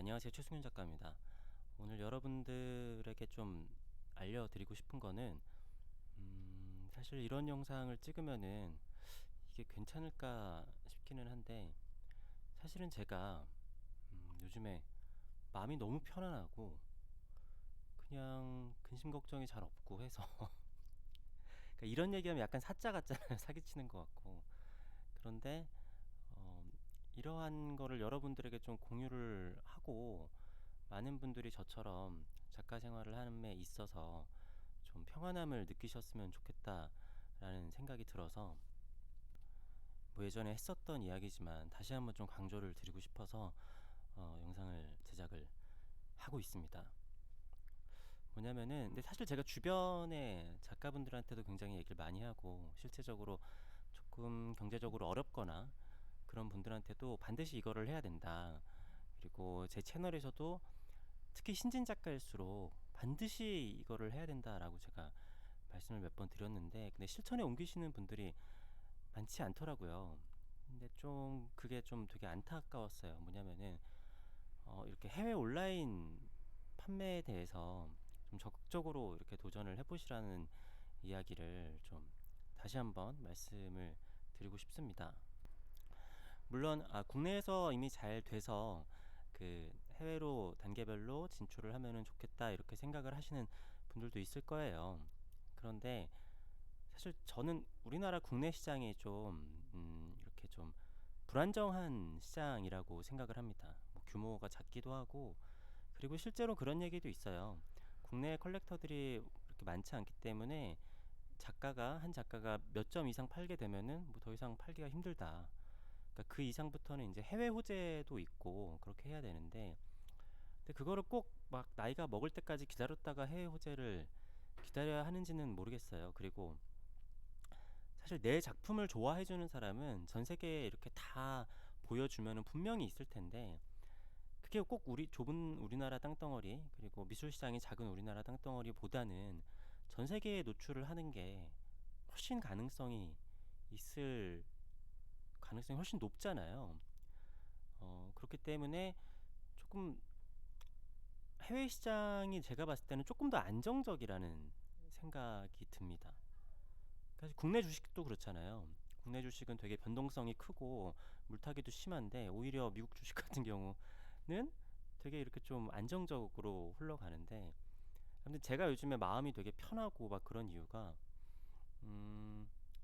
안녕하세요. 최승윤 작가입니다. 오늘 여러분들에게 좀 알려드리고 싶은 거는 사실 이런 영상을 찍으면은 이게 괜찮을까 싶기는 한데, 사실은 제가 요즘에 마음이 너무 편안하고 그냥 근심 걱정이 잘 없고 해서 그러니까 이런 얘기하면 약간 사짜 같잖아요. 사기치는 것 같고. 그런데 어, 이러한 거를 여러분들에게 좀 공유를 하고, 많은 분들이 저처럼 작가 생활을 함에 있어서 좀 평안함을 느끼셨으면 좋겠다라는 생각이 들어서, 뭐 예전에 했었던 이야기지만 다시 한번 좀 강조를 드리고 싶어서 영상을 제작을 하고 있습니다. 뭐냐면은, 근데 사실 제가 주변에 작가분들한테도 굉장히 얘기를 많이 하고, 실제적으로 조금 경제적으로 어렵거나 그런 분들한테도 반드시 이거를 해야 된다, 그리고 제 채널에서도 특히 신진 작가일수록 반드시 이거를 해야 된다라고 제가 말씀을 몇 번 드렸는데, 근데 실천에 옮기시는 분들이 많지 않더라고요. 근데 좀 그게 좀 되게 안타까웠어요. 뭐냐면은 이렇게 해외 온라인 판매에 대해서 좀 적극적으로 이렇게 도전을 해보시라는 이야기를 좀 다시 한번 말씀을 드리고 싶습니다. 물론 국내에서 이미 잘 돼서 그 해외로 단계별로 진출을 하면은 좋겠다 이렇게 생각을 하시는 분들도 있을 거예요. 그런데 사실 저는 우리나라 국내 시장이 좀 이렇게 좀 불안정한 시장이라고 생각을 합니다. 뭐 규모가 작기도 하고, 그리고 실제로 그런 얘기도 있어요. 국내 컬렉터들이 그렇게 많지 않기 때문에 한 작가가 몇 점 이상 팔게 되면은 뭐 더 이상 팔기가 힘들다. 그러니까 그 이상부터는 이제 해외 호재도 있고 그렇게 해야 되는데, 근데 그거를 꼭 막 나이가 먹을 때까지 기다렸다가 해외 호재를 기다려야 하는지는 모르겠어요. 그리고 사실 내 작품을 좋아해주는 사람은 전 세계에 이렇게 다 보여주면은 분명히 있을 텐데, 그게 꼭 우리 좁은 우리나라 땅덩어리, 그리고 미술 시장이 작은 우리나라 땅덩어리보다는 전 세계에 노출을 하는 게 훨씬 있을 가능성이 훨씬 높잖아요. 그렇기 때문에 조금 해외 시장이 제가 봤을 때는 조금 더 안정적이라는 생각이 듭니다. 사실 국내 주식도 그렇잖아요. 국내 주식은 되게 변동성이 크고 물타기도 심한데, 오히려 미국 주식 같은 경우는 되게 이렇게 좀 안정적으로 흘러가는데, 아무튼 제가 요즘에 마음이 되게 편하고 막 그런 이유가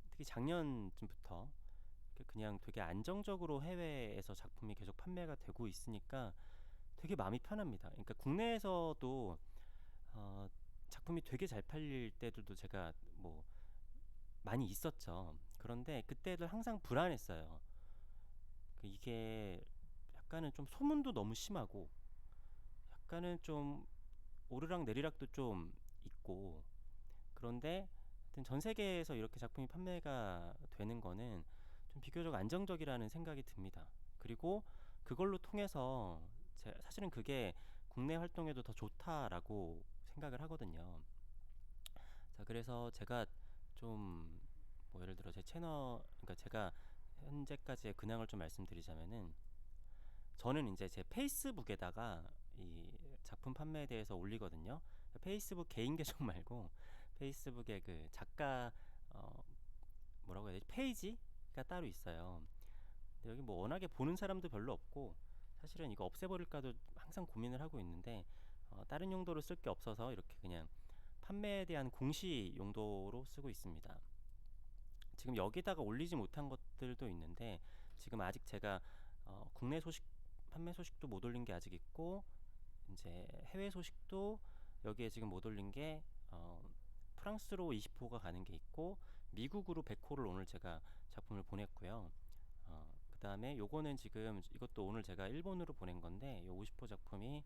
특히 작년쯤부터 그냥 되게 안정적으로 해외에서 작품이 계속 판매가 되고 있으니까 되게 마음이 편합니다. 그러니까 국내에서도 어, 작품이 되게 잘 팔릴 때들도 제가 뭐 많이 있었죠. 그런데 그때들 항상 불안했어요. 이게 약간은 좀 소문도 너무 심하고, 약간은 좀 오르락 내리락도 좀 있고, 그런데 하여튼 전 세계에서 이렇게 작품이 판매가 되는 거는 좀 비교적 안정적이라는 생각이 듭니다. 그리고 그걸로 통해서 사실은 그게 국내 활동에도 더 좋다라고 생각을 하거든요. 자, 그래서 제가 좀 뭐 예를 들어 제 채널, 그러니까 제가 현재까지의 근황을 좀 말씀드리자면은, 저는 이제 제 페이스북에다가 이 작품 판매에 대해서 올리거든요. 페이스북 개인 계정 말고 페이스북에 그 작가 어 뭐라고 해야 되지, 페이지가 따로 있어요. 근데 여기 뭐 워낙에 보는 사람도 별로 없고, 사실은 이거 없애버릴까도 항상 고민을 하고 있는데, 다른 용도로 쓸 게 없어서 이렇게 그냥 판매에 대한 공시 용도로 쓰고 있습니다. 지금 여기다가 올리지 못한 것들도 있는데, 지금 아직 제가 국내 소식, 판매 소식도 못 올린 게 아직 있고, 이제 해외 소식도 여기에 지금 못 올린 게 프랑스로 20호가 가는 게 있고, 미국으로 100호를 오늘 제가 작품을 보냈고요. 그 다음에 요거는 지금 이것도 오늘 제가 일본으로 보낸 건데, 요 50호 작품이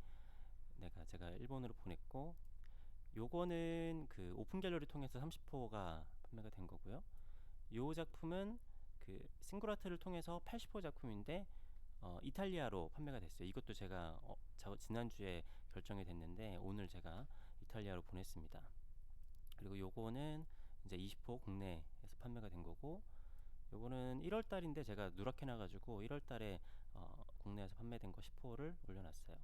제가 일본으로 보냈고, 요거는 그 오픈 갤러리 통해서 30호가 판매가 된 거고요. 요 작품은 그 싱그라트를 통해서 80호 작품인데 이탈리아로 판매가 됐어요. 이것도 제가 지난주에 결정이 됐는데 오늘 제가 이탈리아로 보냈습니다. 그리고 요거는 이제 20호 국내에서 판매가 된 거고, 요거는 1월 달인데 제가 누락해 놔가지고 1월 달에 국내에서 판매된 거 10호를 올려놨어요.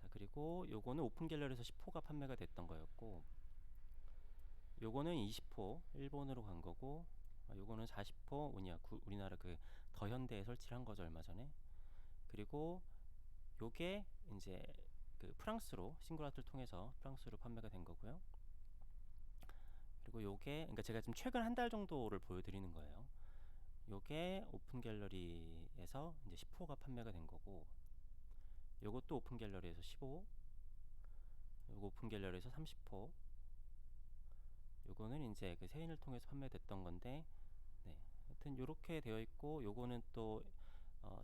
자, 그리고 요거는 오픈 갤러리에서 10호가 판매가 됐던 거였고, 요거는 20호 일본으로 간 거고, 요거는 40호 우리나라 그 더현대에 설치를 한 거죠, 얼마 전에. 그리고 요게 이제 그 프랑스로 싱글아트를 통해서 프랑스로 판매가 된 거고요. 그리고 요게 그러니까 제가 지금 최근 한 달 정도를 보여드리는 거예요. 요게 오픈 갤러리에서 이제 10호가 판매가 된 거고, 요것도 오픈 갤러리에서 15, 요거 오픈 갤러리에서 30호, 요거는 이제 그 세인을 통해서 판매됐던 건데, 네, 하여튼 요렇게 되어 있고, 요거는 또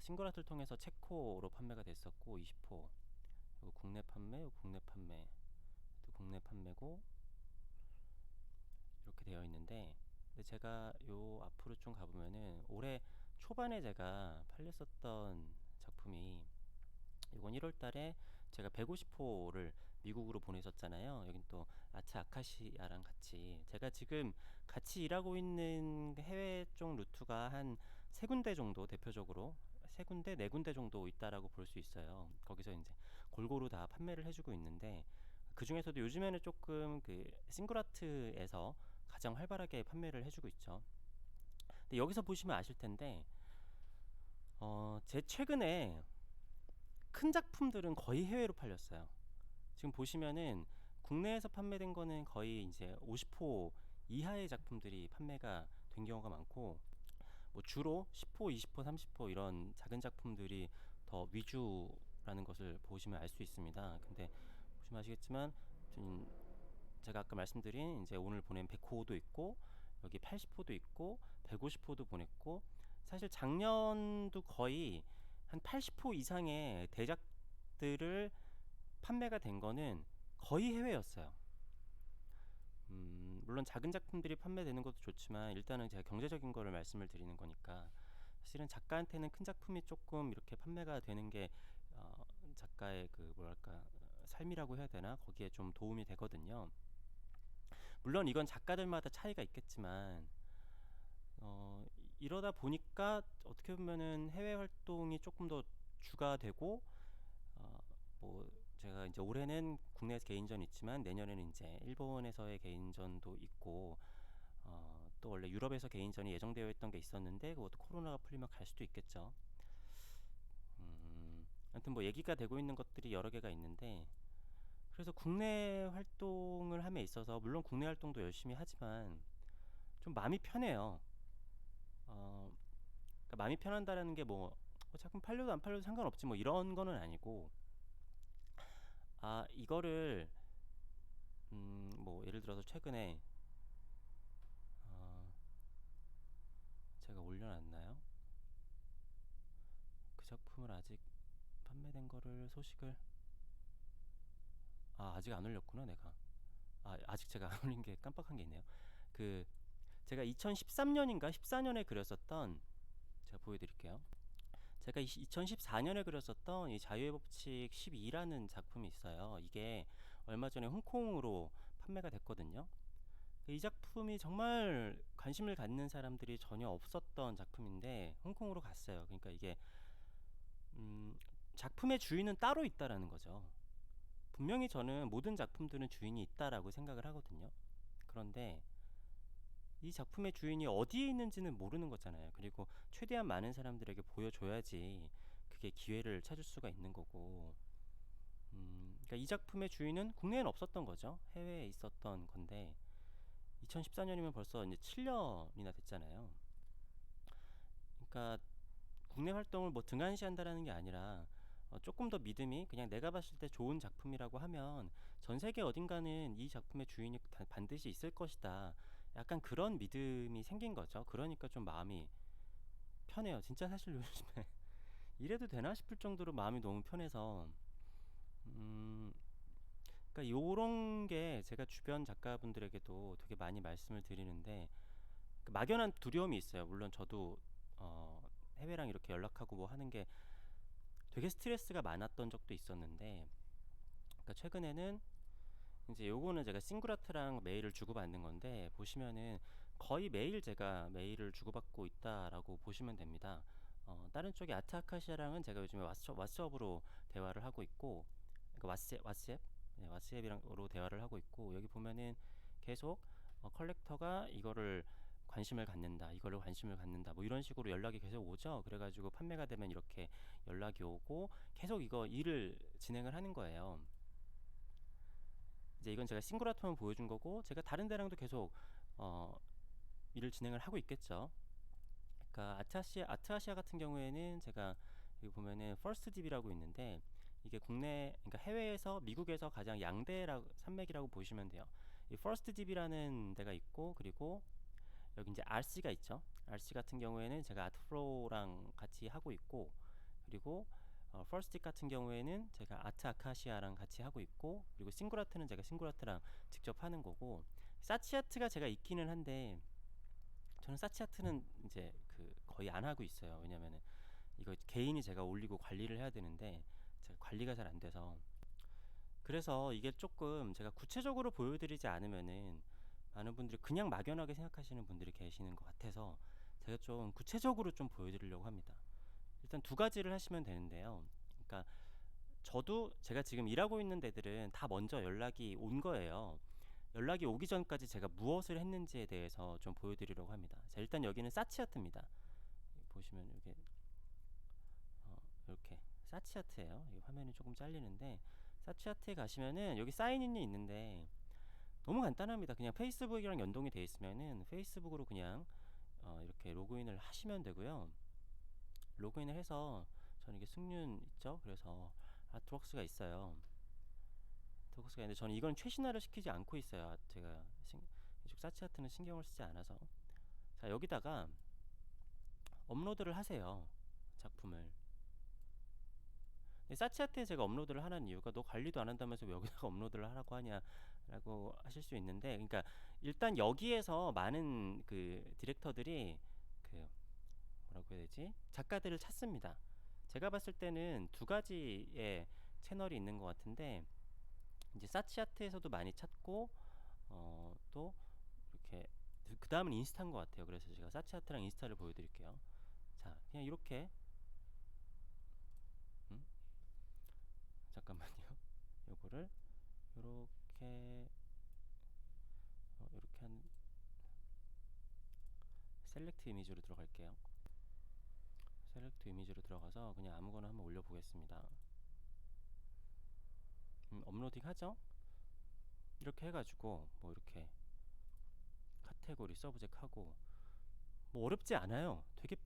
싱글아트를 통해서 체코로 판매가 됐었고 20호, 요거 국내 판매, 요 국내 판매, 또 국내 판매고 이렇게 되어 있는데, 근데 제가 요 앞으로 좀 가보면은 올해 초반에 제가 팔렸었던 작품이, 이건 1월 달에 제가 150호를 미국으로 보내셨잖아요. 여긴 또 아차 아카시아랑 같이 제가 지금 같이 일하고 있는 해외 쪽 루트가 한 세 군데 정도, 대표적으로 세 군데, 네 군데 정도 있다라고 볼 수 있어요. 거기서 이제 골고루 다 판매를 해주고 있는데, 그 중에서도 요즘에는 조금 그 싱글아트에서 가장 활발하게 판매를 해주고 있죠. 근데 여기서 보시면 아실 텐데, 제 최근에 큰 작품들은 거의 해외로 팔렸어요. 지금 보시면은 국내에서 판매된 거는 거의 이제 50호 이하의 작품들이 판매가 된 경우가 많고, 뭐 주로 10호, 20호, 30호 이런 작은 작품들이 더 위주라는 것을 보시면 알 수 있습니다. 근데 보시면 아시겠지만 좀 제가 아까 말씀드린 이제 오늘 보낸 100호도 있고, 여기 80호도 있고, 150호도 보냈고, 사실 작년도 거의 한 80호 이상의 대작들을 판매가 된 거는 거의 해외였어요. 물론 작은 작품들이 판매되는 것도 좋지만, 일단은 제가 경제적인 거를 말씀을 드리는 거니까, 사실은 작가한테는 큰 작품이 조금 이렇게 판매가 되는 게 작가의 그 뭐랄까 삶이라고 해야 되나, 거기에 좀 도움이 되거든요. 물론 이건 작가들마다 차이가 있겠지만, 어, 이러다 보니까 어떻게 보면은 해외 활동이 조금 더 주가 되고, 어, 뭐 제가 이제 올해는 국내에서 개인전이 있지만 내년에는 이제 일본에서의 개인전도 있고, 또 원래 유럽에서 개인전이 예정되어 있던 게 있었는데 그것도 코로나가 풀리면 갈 수도 있겠죠. 아무튼 뭐 얘기가 되고 있는 것들이 여러 개가 있는데, 그래서 국내 활동을 함에 있어서 물론 국내 활동도 열심히 하지만 좀 마음이 편해요. 그러니까 마음이 편한다라는 게 뭐 작품 팔려도 안 팔려도 상관없지 뭐 이런 거는 아니고, 이거를 뭐 예를 들어서 최근에 어, 제가 올려놨나요? 그 작품을 아직 판매된 거를 소식을, 아직 안 올렸구나 내가. 아직 제가 안 올린 게 깜빡한 게 있네요. 그 제가 2013년인가 14년에 그렸었던, 제가 보여드릴게요. 제가 2014년에 그렸었던 이 자유의 법칙 12라는 작품이 있어요. 이게 얼마 전에 홍콩으로 판매가 됐거든요. 이 작품이 정말 관심을 갖는 사람들이 전혀 없었던 작품인데 홍콩으로 갔어요. 그러니까 이게 음, 작품의 주인은 따로 있다라는 거죠. 분명히 저는 모든 작품들은 주인이 있다라고 생각을 하거든요. 그런데 이 작품의 주인이 어디에 있는지는 모르는 거잖아요. 그리고 최대한 많은 사람들에게 보여줘야지 그게 기회를 찾을 수가 있는 거고, 그러니까 이 작품의 주인은 국내에는 없었던 거죠. 해외에 있었던 건데 2014년이면 벌써 이제 7년이나 됐잖아요. 그러니까 국내 활동을 뭐 등한시한다라는 게 아니라, 조금 더 믿음이, 그냥 내가 봤을 때 좋은 작품이라고 하면 전 세계 어딘가는 이 작품의 주인이 반드시 있을 것이다, 약간 그런 믿음이 생긴 거죠. 그러니까 좀 마음이 편해요. 진짜 사실 요즘에 이래도 되나 싶을 정도로 마음이 너무 편해서, 음, 그러니까 요런 게 제가 주변 작가분들에게도 되게 많이 말씀을 드리는데, 그 막연한 두려움이 있어요. 물론 저도 해외랑 이렇게 연락하고 뭐 하는 게 되게 스트레스가 많았던 적도 있었는데, 그러니까 최근에는 이제 요거는 제가 싱글아트랑 메일을 주고받는 건데, 보시면은 거의 매일 제가 메일을 주고받고 있다라고 보시면 됩니다. 다른 쪽에 아트아카시아랑은 제가 요즘에 왓츠업으로 대화를 하고 있고, 그러니까 그 왓츠앱, 네, 왓츠앱으로 대화를 하고 있고, 여기 보면은 계속 컬렉터가 이거를 관심을 갖는다, 이거를 관심을 갖는다, 뭐 이런 식으로 연락이 계속 오죠. 그래가지고 판매가 되면 이렇게 연락이 오고 계속 이거 일을 진행을 하는 거예요. 이제 이건 제가 싱글아트만 보여준 거고, 제가 다른 데랑도 계속 어, 일을 진행을 하고 있겠죠. 그러니까 아트아시아 같은 경우에는 제가 여기 보면은 퍼스트 딥이라고 있는데, 이게 그러니까 해외에서 미국에서 가장 양대 산맥이라고 보시면 돼요. 이 퍼스트 딥이라는 데가 있고, 그리고 여기 이제 RC가 있죠. RC 같은 경우에는 제가 아트프로랑 같이 하고 있고, 그리고 퍼스트 딥 같은 경우에는 제가 아트 아카시아랑 같이 하고 있고, 그리고 싱글아트는 제가 싱글아트랑 직접 하는 거고, 사치아트가 제가 있기는 한데 저는 사치아트는 이제 그 거의 안 하고 있어요. 왜냐면은 이거 개인이 제가 올리고 관리를 해야 되는데 제가 관리가 잘 안 돼서, 그래서 이게 조금 제가 구체적으로 보여드리지 않으면은 많은 분들이 그냥 막연하게 생각하시는 분들이 계시는 것 같아서 제가 좀 구체적으로 좀 보여드리려고 합니다. 일단 두 가지를 하시면 되는데요. 그러니까 저도 제가 지금 일하고 있는 데들은 다 먼저 연락이 온 거예요. 연락이 오기 전까지 제가 무엇을 했는지에 대해서 좀 보여드리려고 합니다. 자, 일단 여기는 사치아트입니다. 보시면 이게 이렇게 사치아트예요. 이 화면이 조금 잘리는데, 사치아트에 가시면은 여기 사인인이 있는데 너무 간단합니다. 그냥 페이스북이랑 연동이 되어 있으면은 페이스북으로 그냥 이렇게 로그인을 하시면 되고요. 로그인을 해서 저는 이게 승륜 있죠. 그래서 아트웍스가 있어요. 아트웍스가 있는데 저는 이건 최신화를 시키지 않고 있어요. 제가 이쪽 사치아트는 신경을 쓰지 않아서. 자, 여기다가 업로드를 하세요. 작품을. 사치아트에 제가 업로드를 하는 이유가, 너 관리도 안 한다면서 왜 여기다가 업로드를 하라고 하냐라고 하실 수 있는데, 그러니까 일단 여기에서 많은 그 디렉터들이 그 뭐라고 해야 되지? 작가들을 찾습니다. 제가 봤을 때는 두 가지의 채널이 있는 것 같은데, 이제 사치아트에서도 많이 찾고 또 이렇게 그 다음은 인스타인 것 같아요. 그래서 제가 사치아트랑 인스타를 보여드릴게요. 자, 그냥 이렇게 잠깐만요. 요거를 요렇게 이렇게 한 셀렉트 이미지로 들어갈게요. 셀렉트 이미지로 들어가서 그냥 아무거나 한번 올려보겠습니다. 업로딩 하죠? 이렇게 해가지고 뭐 이렇게 카테고리 서브젝트 하고, 뭐 어렵지 않아요. 되게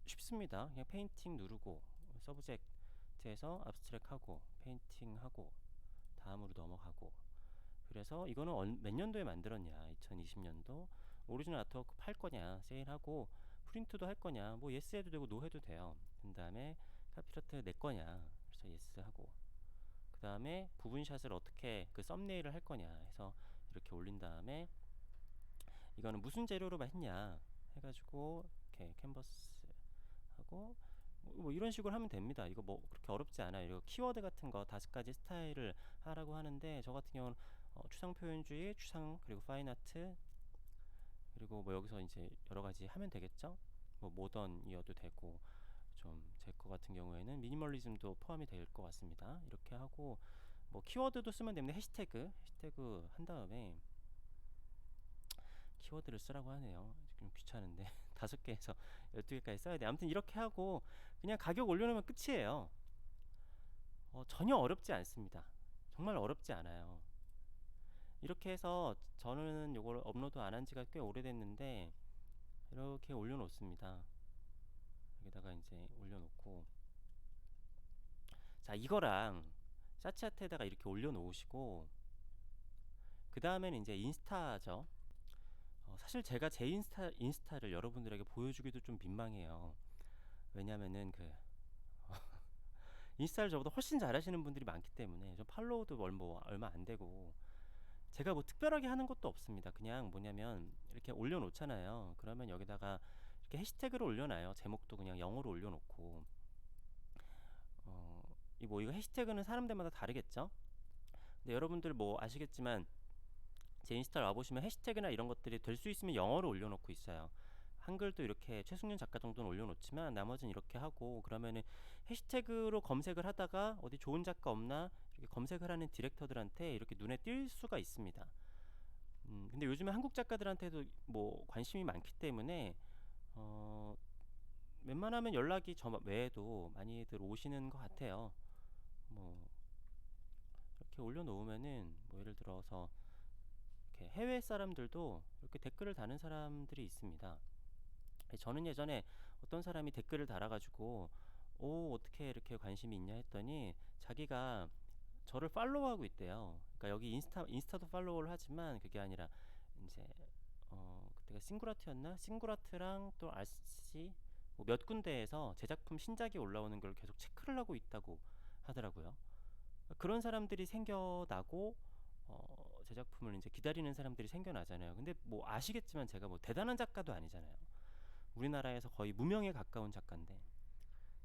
쉽습니다. 그냥 페인팅 누르고 서브젝트에서 압스트랙 하고 페인팅 하고 다음으로 넘어가고. 그래서 이거는 몇 년도에 만들었냐, 2020년도. 오리지널 아트워크 팔 거냐, 세일하고, 프린트도 할 거냐, 뭐 예스 해도 되고 노 해도 돼요. 그 다음에 카피라트 내 거냐, 그래서 예스 하고, 그 다음에 부분샷을 어떻게 그 썸네일을 할 거냐 해서 이렇게 올린 다음에, 이거는 무슨 재료로 했냐 해가지고 이렇게 캔버스 하고, 뭐 이런 식으로 하면 됩니다. 이거 뭐 그렇게 어렵지 않아요. 이거 키워드 같은 거 5가지 스타일을 하라고 하는데, 저 같은 경우는 추상 표현주의, 추상, 그리고 파인아트, 그리고 뭐 여기서 이제 여러 가지 하면 되겠죠. 뭐 모던이어도 되고, 좀 제 거 같은 경우에는 미니멀리즘도 포함이 될 것 같습니다. 이렇게 하고, 뭐 키워드도 쓰면 됩니다. 해시태그 한 다음에 키워드를 쓰라고 하네요. 좀 귀찮은데 5개에서 12개까지 써야 돼. 아무튼 이렇게 하고 그냥 가격 올려놓으면 끝이에요. 전혀 어렵지 않습니다. 정말 어렵지 않아요. 이렇게 해서 저는 이걸 업로드 안 한 지가 꽤 오래됐는데 이렇게 올려놓습니다. 여기다가 이제 올려놓고, 자, 이거랑 사치아트에다가 이렇게 올려놓으시고, 그 다음에는 이제 인스타죠. 사실 제가 제 인스타를 여러분들에게 보여주기도 좀 민망해요. 왜냐면은 인스타를 저보다 훨씬 잘하시는 분들이 많기 때문에, 저 팔로우도 얼마 안 되고, 제가 뭐 특별하게 하는 것도 없습니다. 그냥 뭐냐면 이렇게 올려놓잖아요. 그러면 여기다가 이렇게 해시태그를 올려놔요. 제목도 그냥 영어로 올려놓고, 이거 해시태그는 사람들마다 다르겠죠? 근데 여러분들 뭐 아시겠지만 제 인스타를 와보시면 해시태그나 이런 것들이 될 수 있으면 영어로 올려놓고 있어요. 한글도 이렇게 최승윤 작가 정도는 올려놓지만 나머지는 이렇게 하고, 그러면은 해시태그로 검색을 하다가 어디 좋은 작가 없나 검색을 하는 디렉터들한테 이렇게 눈에 띌 수가 있습니다. 근데 요즘에 한국 작가들한테도 뭐 관심이 많기 때문에 어, 웬만하면 연락이 저 외에도 많이들 오시는 것 같아요. 뭐 이렇게 올려놓으면은 뭐 예를 들어서 이렇게 해외 사람들도 이렇게 댓글을 다는 사람들이 있습니다. 저는 예전에 어떤 사람이 댓글을 달아가지고 오 어떻게 이렇게 관심이 있냐 했더니 자기가 저를 팔로우하고 있대요. 그러니까 여기 인스타도 팔로우를 하지만 그게 아니라 이제 그때가 싱그라트였나? 싱그라트랑 또 RC 뭐몇 군데에서 제작품 신작이 올라오는 걸 계속 체크를 하고 있다고 하더라고요. 그런 사람들이 생겨나고 제작품을 이제 기다리는 사람들이 생겨나잖아요. 근데 뭐 아시겠지만 제가 뭐 대단한 작가도 아니잖아요. 우리나라에서 거의 무명에 가까운 작가인데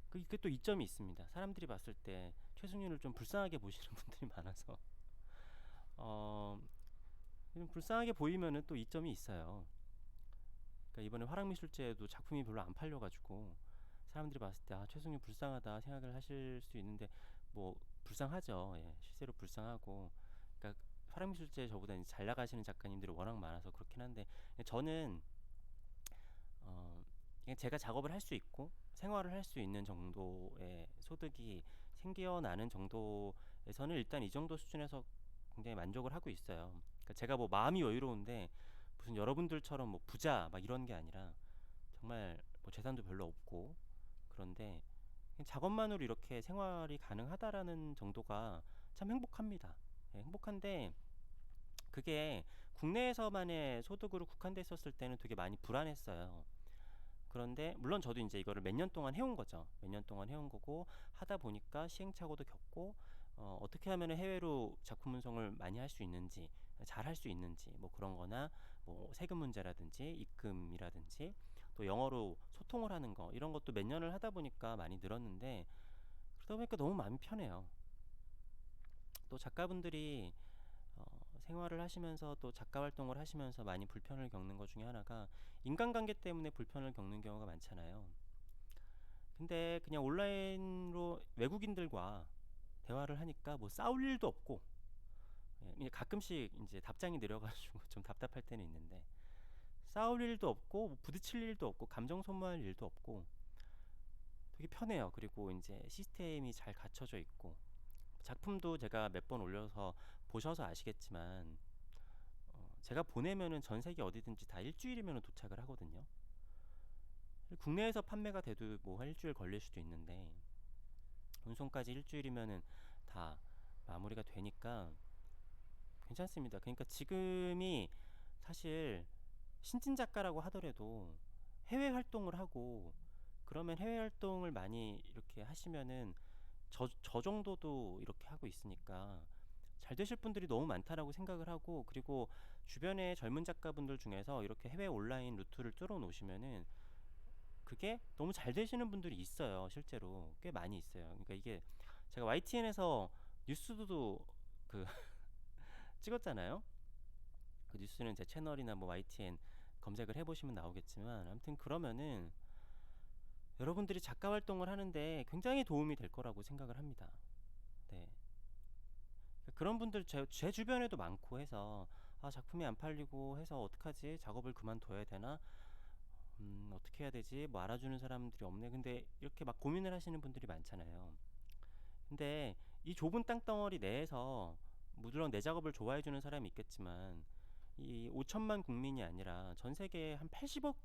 그게 또 이점이 있습니다. 사람들이 봤을 때 최승윤을 좀 불쌍하게 보시는 분들이 많아서 어, 좀 불쌍하게 보이면은 또 이점이 있어요. 그러니까 이번에 화랑미술제도 작품이 별로 안 팔려가지고 사람들이 봤을 때 아, 최승윤 불쌍하다 생각을 하실 수 있는데 뭐 불쌍하죠. 예, 실제로 불쌍하고 그러니까 화랑미술제 저보다 이제 잘 나가시는 작가님들이 워낙 많아서 그렇긴 한데 저는 그냥 제가 작업을 할 수 있고 생활을 할 수 있는 정도의 소득이 생겨나는 정도에서는 일단 이 정도 수준에서 굉장히 만족을 하고 있어요. 그러니까 제가 뭐 마음이 여유로운데 무슨 여러분들처럼 뭐 부자 막 이런 게 아니라 정말 뭐 재산도 별로 없고 그런데 그냥 작업만으로 이렇게 생활이 가능하다라는 정도가 참 행복합니다. 예, 행복한데 그게 국내에서만의 소득으로 국한돼 있었을 때는 되게 많이 불안했어요. 그런데 물론 저도 이제 이거를 몇 년 동안 해온 거죠. 몇 년 동안 해온 거고 하다 보니까 시행착오도 겪고 어떻게 하면 해외로 작품 운송을 많이 할 수 있는지 잘 할 수 있는지 뭐 그런 거나 뭐 세금 문제라든지 입금이라든지 또 영어로 소통을 하는 거 이런 것도 몇 년을 하다 보니까 많이 늘었는데 그러다 보니까 너무 마음이 편해요. 또 작가분들이 어, 생활을 하시면서 또 작가 활동을 하시면서 많이 불편을 겪는 것 중에 하나가 인간관계 때문에 불편을 겪는 경우가 많잖아요. 근데 그냥 온라인으로 외국인들과 대화를 하니까 뭐 싸울 일도 없고 예, 가끔씩 이제 답장이 느려가지고 좀 답답할 때는 있는데 싸울 일도 없고 뭐 부딪힐 일도 없고 감정 소모할 일도 없고 되게 편해요. 그리고 이제 시스템이 잘 갖춰져 있고 작품도 제가 몇 번 올려서 보셔서 아시겠지만 제가 보내면은 전 세계 어디든지 다 일주일이면 도착을 하거든요. 국내에서 판매가 돼도 뭐 한 일주일 걸릴 수도 있는데 운송까지 일주일이면은 다 마무리가 되니까 괜찮습니다. 그러니까 지금이 사실 신진 작가라고 하더라도 해외 활동을 하고 그러면 해외 활동을 많이 이렇게 하시면은 저 정도도 이렇게 하고 있으니까 잘 되실 분들이 너무 많다라고 생각을 하고 그리고 주변의 젊은 작가분들 중에서 이렇게 해외 온라인 루트를 뚫어 놓으시면은 그게 너무 잘 되시는 분들이 있어요. 실제로 꽤 많이 있어요. 그러니까 이게 제가 YTN에서 뉴스도 그 찍었잖아요. 그 뉴스는 제 채널이나 뭐 YTN 검색을 해보시면 나오겠지만 아무튼 그러면은 여러분들이 작가 활동을 하는데 굉장히 도움이 될 거라고 생각을 합니다. 네. 그런 분들 제 주변에도 많고 해서 아 작품이 안 팔리고 해서 어떡하지 작업을 그만둬야 되나 어떻게 해야 되지 뭐 알아주는 사람들이 없네 근데 이렇게 막 고민을 하시는 분들이 많잖아요. 근데 이 좁은 땅덩어리 내에서 물론 내 작업을 좋아해 주는 사람이 있겠지만 이 5천만 국민이 아니라 전 세계 한 80억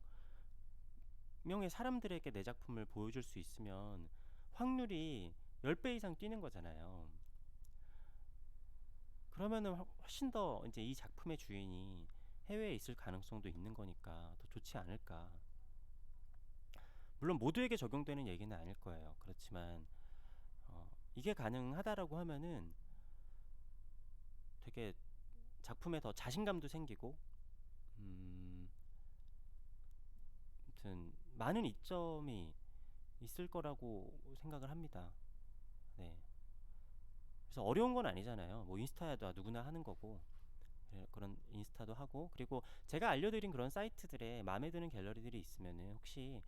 명의 사람들에게 내 작품을 보여줄 수 있으면 확률이 10배 이상 뛰는 거잖아요. 그러면은 훨씬 더 이제 이 작품의 주인이 해외에 있을 가능성도 있는 거니까 더 좋지 않을까. 물론 모두에게 적용되는 얘기는 아닐 거예요. 그렇지만 이게 가능하다라고 하면은 되게 작품에 더 자신감도 생기고 음, 아무튼 많은 이점이 있을 거라고 생각을 합니다. 네. 그래서 어려운 건 아니잖아요. 뭐 인스타도 누구나 하는 거고 예, 그런 인스타도 하고 그리고 제가 알려드린 그런 사이트들에 마음에 드는 갤러리들이 있으면은 혹시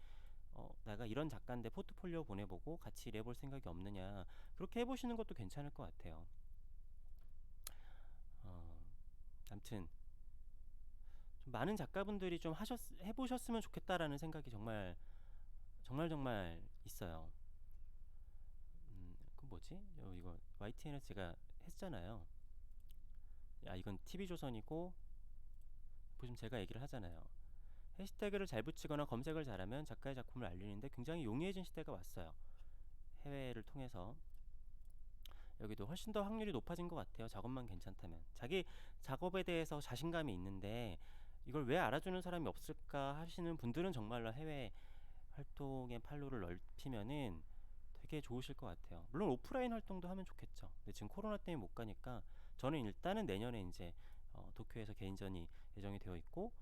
내가 이런 작가인데 포트폴리오 보내보고 같이 일해볼 생각이 없느냐 그렇게 해보시는 것도 괜찮을 것 같아요. 아무튼 좀 많은 작가분들이 좀 해보셨으면 좋겠다라는 생각이 정말 정말 정말 있어요. 그 뭐지? 이거 YTN에서 제가 했잖아요. 이건 TV조선이고 보시면 제가 얘기를 하잖아요. 해시태그를 잘 붙이거나 검색을 잘하면 작가의 작품을 알리는데 굉장히 용이해진 시대가 왔어요. 해외를 통해서 여기도 훨씬 더 확률이 높아진 것 같아요. 작업만 괜찮다면. 자기 작업에 대해서 자신감이 있는데 이걸 왜 알아주는 사람이 없을까 하시는 분들은 정말로 해외 활동의 판로를 넓히면은 되게 좋으실 것 같아요. 물론 오프라인 활동도 하면 좋겠죠. 근데 지금 코로나 때문에 못 가니까 저는 일단은 내년에 이제 도쿄에서 개인전이 예정이 되어 있고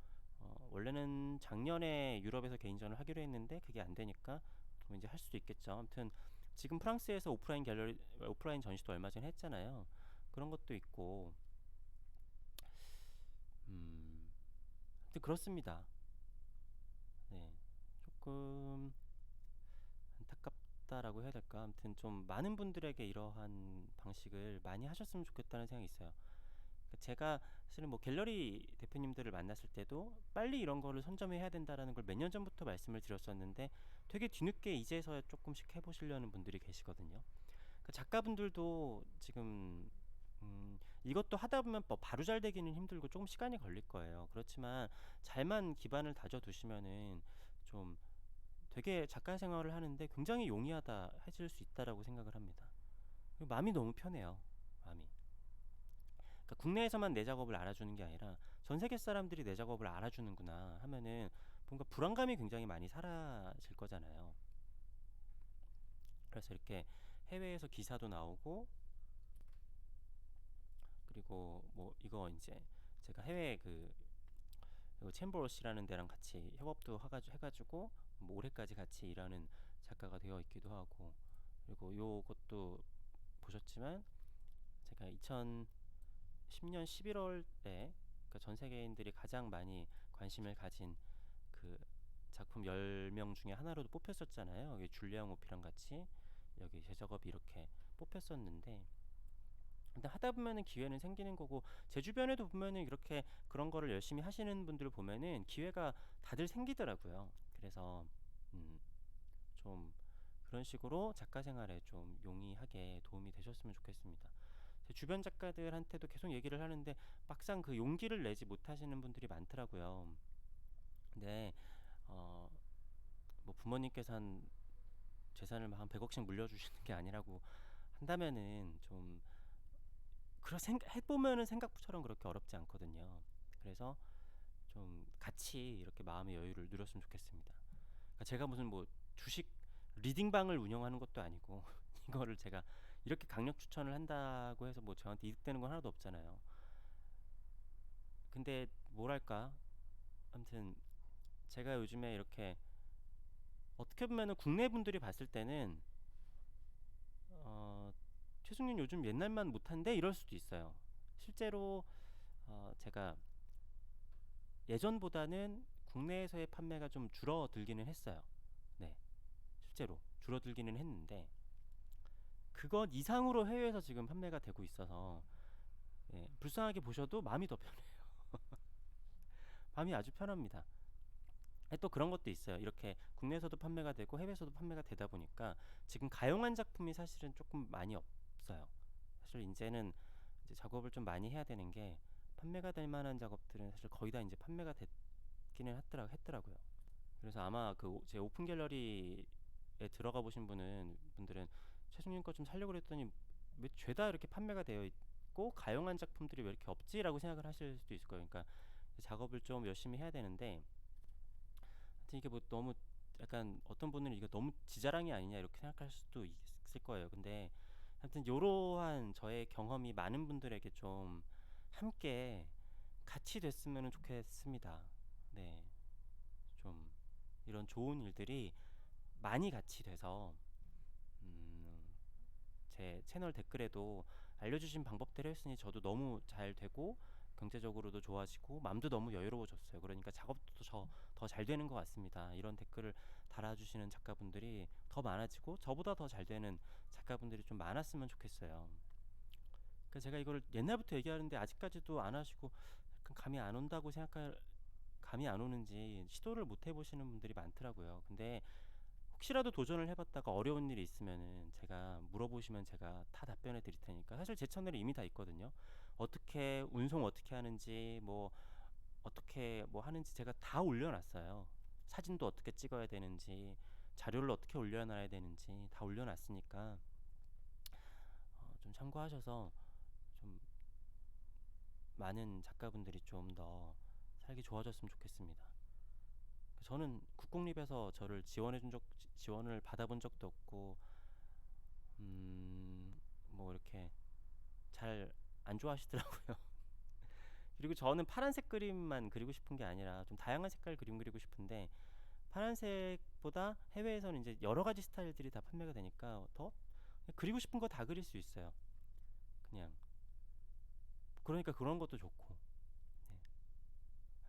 원래는 작년에 유럽에서 개인전을 하기로 했는데 그게 안 되니까 그럼 이제 할 수도 있겠죠. 아무튼 지금 프랑스에서 오프라인 전시도 얼마 전에 했잖아요. 그런 것도 있고 아무튼 그렇습니다. 네, 조금 안타깝다라고 해야 될까? 아무튼 좀 많은 분들에게 이러한 방식을 많이 하셨으면 좋겠다는 생각이 있어요. 그러니까 제가 사실은 뭐 갤러리 대표님들을 만났을 때도 빨리 이런 거를 선점해야 된다라는 걸 몇 년 전부터 말씀을 드렸었는데 되게 뒤늦게 이제서야 조금씩 해보시려는 분들이 계시거든요. 그 작가분들도 지금 이것도 하다 보면 뭐 바로 잘 되기는 힘들고 조금 시간이 걸릴 거예요. 그렇지만 잘만 기반을 다져두시면은 좀 되게 작가 생활을 하는데 굉장히 용이하다 해질 수 있다라고 생각을 합니다. 그리고 마음이 너무 편해요. 마음이. 그러니까 국내에서만 내 작업을 알아주는 게 아니라 전 세계 사람들이 내 작업을 알아주는구나 하면은 뭔가 불안감이 굉장히 많이 사라질 거잖아요. 그래서 이렇게 해외에서 기사도 나오고 그리고 뭐 이거 이제 제가 해외 그 챔버로시라는 데랑 같이 협업도 해가지고 뭐 올해까지 같이 일하는 작가가 되어 있기도 하고 그리고 요것도 보셨지만 제가 2010년 11월에 그러니까 전 세계인들이 가장 많이 관심을 가진 그 작품 10명 중에 하나로도 뽑혔었잖아요. 여기 줄리앙 오피랑 같이 여기 제 작업이 이렇게 뽑혔었는데 근데 하다 보면은 기회는 생기는 거고 제 주변에도 보면은 이렇게 그런 거를 열심히 하시는 분들 보면은 기회가 다들 생기더라고요. 그래서 음, 좀 그런 식으로 작가 생활에 좀 용이하게 도움이 되셨으면 좋겠습니다. 제 주변 작가들한테도 계속 얘기를 하는데 막상 그 용기를 내지 못하시는 분들이 많더라고요. 근데 어, 뭐 부모님께서 한 재산을 막 한 100억씩 물려주시는 게 아니라고 한다면은 좀 그런 해보면은 생각처럼 그렇게 어렵지 않거든요. 그래서 좀 같이 이렇게 마음의 여유를 누렸으면 좋겠습니다. 그러니까 제가 무슨 뭐 주식 리딩방을 운영하는 것도 아니고 이거를 제가 이렇게 강력 추천을 한다고 해서 뭐 저한테 이득되는 건 하나도 없잖아요. 근데 뭐랄까 아무튼 제가 요즘에 이렇게 어떻게 보면은 국내 분들이 봤을 때는 최승윤 요즘 옛날만 못한데 이럴 수도 있어요. 실제로 제가 예전보다는 국내에서의 판매가 좀 줄어들기는 했어요. 네, 실제로 줄어들기는 했는데 그것 이상으로 해외에서 지금 판매가 되고 있어서 예, 불쌍하게 보셔도 마음이 더 편해요. 마음이 아주 편합니다. 또 그런 것도 있어요. 이렇게 국내에서도 판매가 되고 해외에서도 판매가 되다 보니까 지금 가용한 작품이 사실은 조금 많이 없어요. 사실 이제는 이제 작업을 좀 많이 해야 되는 게 판매가 될 만한 작업들은 사실 거의 다 이제 판매가 됐기는 했더라고요. 그래서 아마 그 제 오픈 갤러리에 들어가 보신 분들은 최승윤 거 좀 살려고 그랬더니 왜 죄다 이렇게 판매가 되어 있고 가용한 작품들이 왜 이렇게 없지라고 생각을 하실 수도 있을 거예요. 그러니까 작업을 좀 열심히 해야 되는데 하여튼 이게 뭐 너무 약간 어떤 분은 이거 너무 지자랑이 아니냐 이렇게 생각할 수도 있을 거예요. 근데 하여튼 요러한 저의 경험이 많은 분들에게 좀 함께 같이 됐으면 좋겠습니다. 네, 좀 이런 좋은 일들이 많이 같이 돼서 음, 제 채널 댓글에도 알려주신 방법대로 했으니 저도 너무 잘 되고 경제적으로도 좋아지고 마음도 너무 여유로워졌어요. 그러니까 작업도 더 잘 되는 것 같습니다. 이런 댓글을 달아주시는 작가분들이 더 많아지고 저보다 더 잘 되는 작가분들이 좀 많았으면 좋겠어요. 그러니까 제가 이걸 옛날부터 얘기하는데 아직까지도 안 하시고 약간 감이 안 오는지 시도를 못 해보시는 분들이 많더라고요. 근데 혹시라도 도전을 해봤다가 어려운 일이 있으면은 제가 물어보시면 제가 다 답변해 드릴 테니까. 사실 제 채널에 이미 다 있거든요. 어떻게 운송 어떻게 하는지, 뭐 어떻게 뭐 하는지 제가 다 올려놨어요. 사진도 어떻게 찍어야 되는지, 자료를 어떻게 올려놔야 되는지 다 올려놨으니까 좀 참고하셔서 좀 많은 작가분들이 좀 더 살기 좋아졌으면 좋겠습니다. 저는 국공립에서 저를 지원을 받아본 적도 없고, 뭐 이렇게 잘 안 좋아하시더라고요. 그리고 저는 파란색 그림만 그리고 싶은 게 아니라 좀 다양한 색깔 그림 그리고 싶은데, 파란색보다 해외에서는 이제 여러 가지 스타일들이 다 판매가 되니까 더 그리고 싶은 거 다 그릴 수 있어요. 그냥 그러니까 그런 것도 좋고. 네.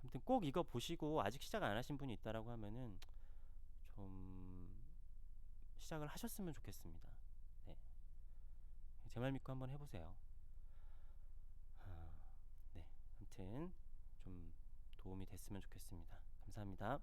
아무튼 꼭 이거 보시고 아직 시작 안 하신 분이 있다라고 하면은 좀 시작을 하셨으면 좋겠습니다. 네. 제 말 믿고 한번 해보세요. 아, 네. 아무튼 좀 도움이 됐으면 좋겠습니다. 감사합니다.